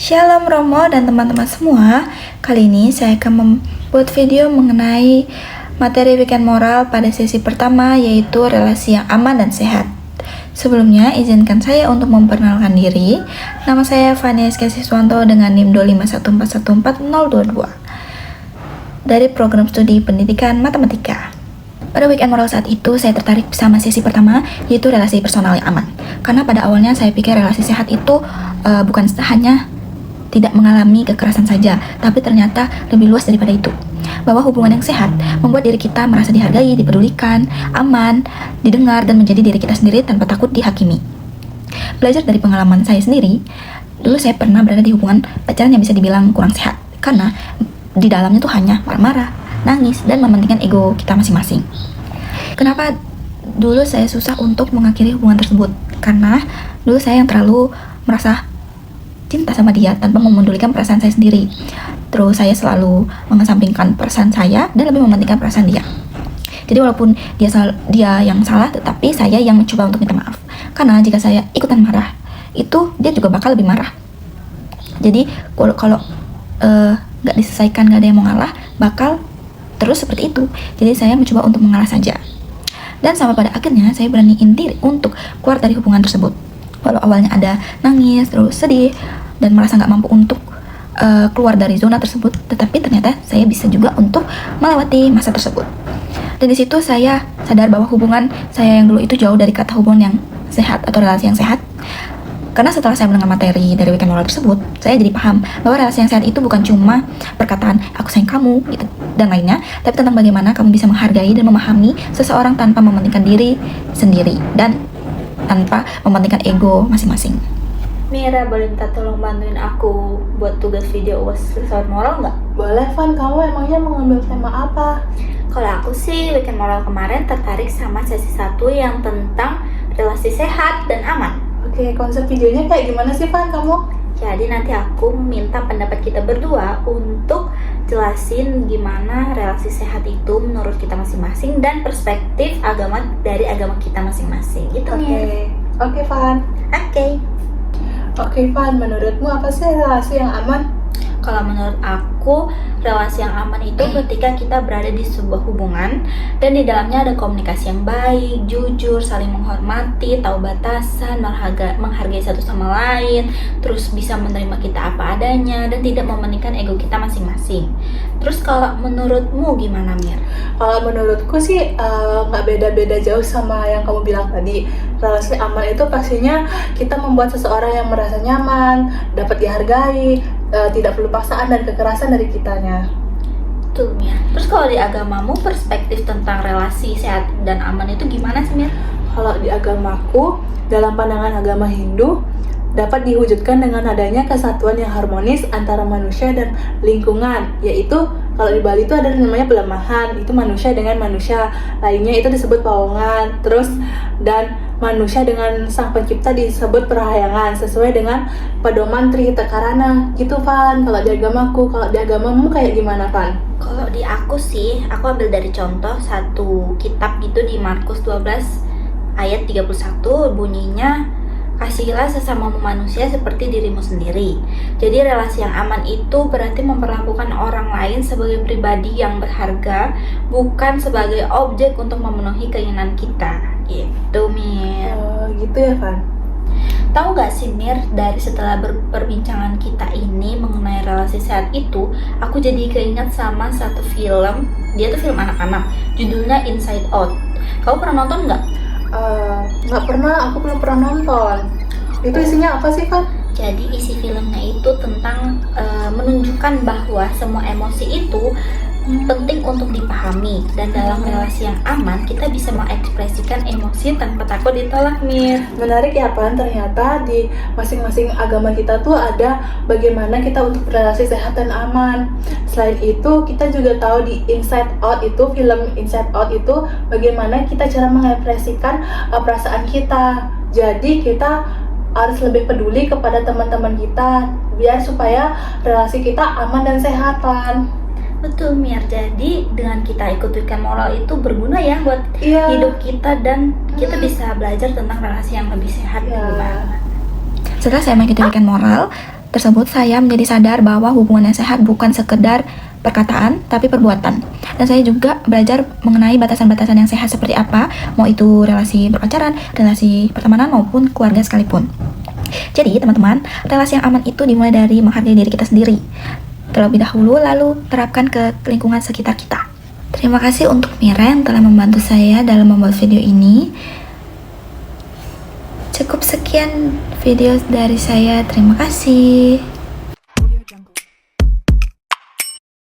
Shalom Romo dan teman-teman semua. Kali ini saya akan membuat video mengenai materi weekend moral pada sesi pertama, yaitu relasi yang aman dan sehat. Sebelumnya, izinkan saya untuk memperkenalkan diri. Nama saya Fania Siswanto dengan NIM 251414022 dari program studi pendidikan matematika. Pada weekend moral saat itu, saya tertarik sama sesi pertama, yaitu relasi personal yang aman. Karena pada awalnya saya pikir relasi sehat itu bukan hanya tidak mengalami kekerasan saja, tapi ternyata lebih luas daripada itu. Bahwa hubungan yang sehat membuat diri kita merasa dihargai, dipedulikan, aman, didengar, dan menjadi diri kita sendiri tanpa takut dihakimi. Belajar dari pengalaman saya sendiri, dulu saya pernah berada di hubungan pacaran yang bisa dibilang kurang sehat, karena di dalamnya tuh hanya marah-marah, nangis, dan mementingkan ego kita masing-masing. Kenapa dulu saya susah untuk mengakhiri hubungan tersebut? Karena dulu saya yang terlalu merasa cinta sama dia tanpa memedulikan perasaan saya sendiri. Terus saya selalu mengesampingkan perasaan saya dan lebih mementingkan perasaan dia. Jadi walaupun dia yang salah, tetapi saya yang mencoba untuk minta maaf. Karena jika saya ikutan marah, itu dia juga bakal lebih marah. Jadi kalau gak diselesaikan, gak ada yang mau ngalah, bakal terus seperti itu. Jadi saya mencoba untuk mengalah saja. Dan sampai pada akhirnya saya beraniin diri untuk keluar dari hubungan tersebut. Walau awalnya ada nangis, terus sedih, dan merasa gak mampu untuk keluar dari zona tersebut, tetapi ternyata saya bisa juga untuk melewati masa tersebut. Dan di situ saya sadar bahwa hubungan saya yang dulu itu jauh dari kata hubungan yang sehat atau relasi yang sehat. Karena setelah saya mendengar materi dari weekend moral tersebut, saya jadi paham bahwa relasi yang sehat itu bukan cuma perkataan aku sayang kamu gitu dan lainnya, tapi tentang bagaimana kamu bisa menghargai dan memahami seseorang tanpa mementingkan diri sendiri dan tanpa mementingkan ego masing-masing. Mira, boleh minta tolong bantuin aku buat tugas video UAS filsafat moral nggak? Boleh, Van. Kamu emangnya mau ngambil tema apa? Kalau aku sih weekend moral kemarin tertarik sama sesi 1 yang tentang relasi sehat dan aman. Oke, konsep videonya kayak gimana sih, Van, kamu? Jadi nanti aku minta pendapat kita berdua untuk jelasin gimana relasi sehat itu menurut kita masing-masing dan perspektif agama dari agama kita masing-masing. Gitu nih. Oke, Van. Oke, Van, menurutmu apa sih relasi yang aman? Kalau menurut aku, relasi yang aman itu ketika kita berada di sebuah hubungan dan di dalamnya ada komunikasi yang baik, jujur, saling menghormati, tahu batasan, menghargai satu sama lain, terus bisa menerima kita apa adanya dan tidak mementingkan ego kita masing-masing. Terus kalau menurutmu gimana, Mir? Kalau menurutku sih nggak beda-beda jauh sama yang kamu bilang tadi. Relasi aman itu pastinya kita membuat seseorang yang merasa nyaman, dapat dihargai, tidak perlu paksaan dan kekerasan dari kitanya. Tuh, Mir. Terus kalau di agamamu perspektif tentang relasi sehat dan aman itu gimana sih, Mir? Kalau di agamaku, dalam pandangan agama Hindu, dapat diwujudkan dengan adanya kesatuan yang harmonis antara manusia dan lingkungan, yaitu kalau di Bali itu ada namanya pelemahan, itu manusia dengan manusia, lainnya itu disebut pawongan, terus dan manusia dengan sang pencipta disebut perhayangan sesuai dengan pedoman Trihita Karana gitu, Van. Kalau di agamaku, kalau di agamamu kayak gimana, Van? Kalau di aku sih, aku ambil dari contoh satu kitab gitu di Markus 12 ayat 31 bunyinya, kasihilah sesama manusia seperti dirimu sendiri. Jadi relasi yang aman itu berarti memperlakukan orang lain sebagai pribadi yang berharga, bukan sebagai objek untuk memenuhi keinginan kita. Gitu, Mir. Gitu ya, Van. Tahu gak sih, Mir, dari setelah perbincangan kita ini mengenai relasi sehat itu, aku jadi keinget sama satu film. Dia tuh film anak-anak, judulnya Inside Out. Kamu pernah nonton nggak? Nggak pernah, aku belum pernah nonton. Itu isinya apa sih, Van? Jadi isi filmnya itu tentang menunjukkan bahwa semua emosi itu penting untuk dipahami, dan dalam relasi yang aman kita bisa mengekspresikan emosi tanpa takut ditolak, Mir. Menarik ya, Pan. Ternyata di masing-masing agama kita tuh ada bagaimana kita untuk berrelasi sehat dan aman. Selain itu, kita juga tahu di Inside Out itu, film Inside Out itu bagaimana kita cara mengekspresikan perasaan kita. Jadi kita harus lebih peduli kepada teman-teman kita biar supaya relasi kita aman dan sehat, Pan. Betul, Mir. Jadi dengan kita ikut weekend moral itu berguna ya buat hidup kita, dan kita bisa belajar tentang relasi yang lebih sehat. Setelah saya mengikuti weekend moral, tersebut saya menjadi sadar bahwa hubungan yang sehat bukan sekedar perkataan, tapi perbuatan. Dan saya juga belajar mengenai batasan-batasan yang sehat seperti apa, mau itu relasi berpacaran, relasi pertemanan, maupun keluarga sekalipun. Jadi teman-teman, relasi yang aman itu dimulai dari menghargai diri kita sendiri terlebih dahulu, lalu terapkan ke lingkungan sekitar kita. Terima kasih untuk Mira yang telah membantu saya dalam membuat video ini. Cukup sekian video dari saya, terima kasih.